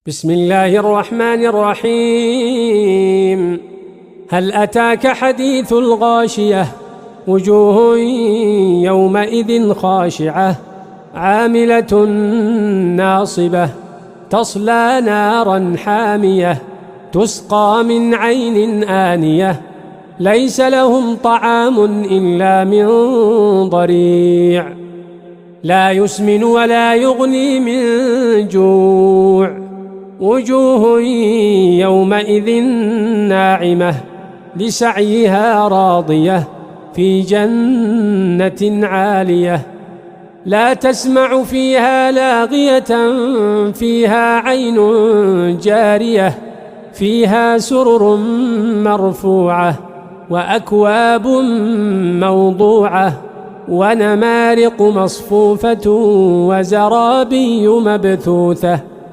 بسم الله الرحمن الرحيم. هل أتاك حديث الغاشية؟ وجوه يومئذ خاشعة عاملة ناصبة تصلى نارا حامية تسقى من عين آنية ليس لهم طعام إلا من ضريع لا يسمن ولا يغني من جوع وجوه يومئذ ناعمة لسعيها راضية في جنة عالية لا تسمع فيها لاغية فيها عين جارية فيها سرر مرفوعة وأكواب موضوعة ونمارق مصفوفة وزرابي مبثوثة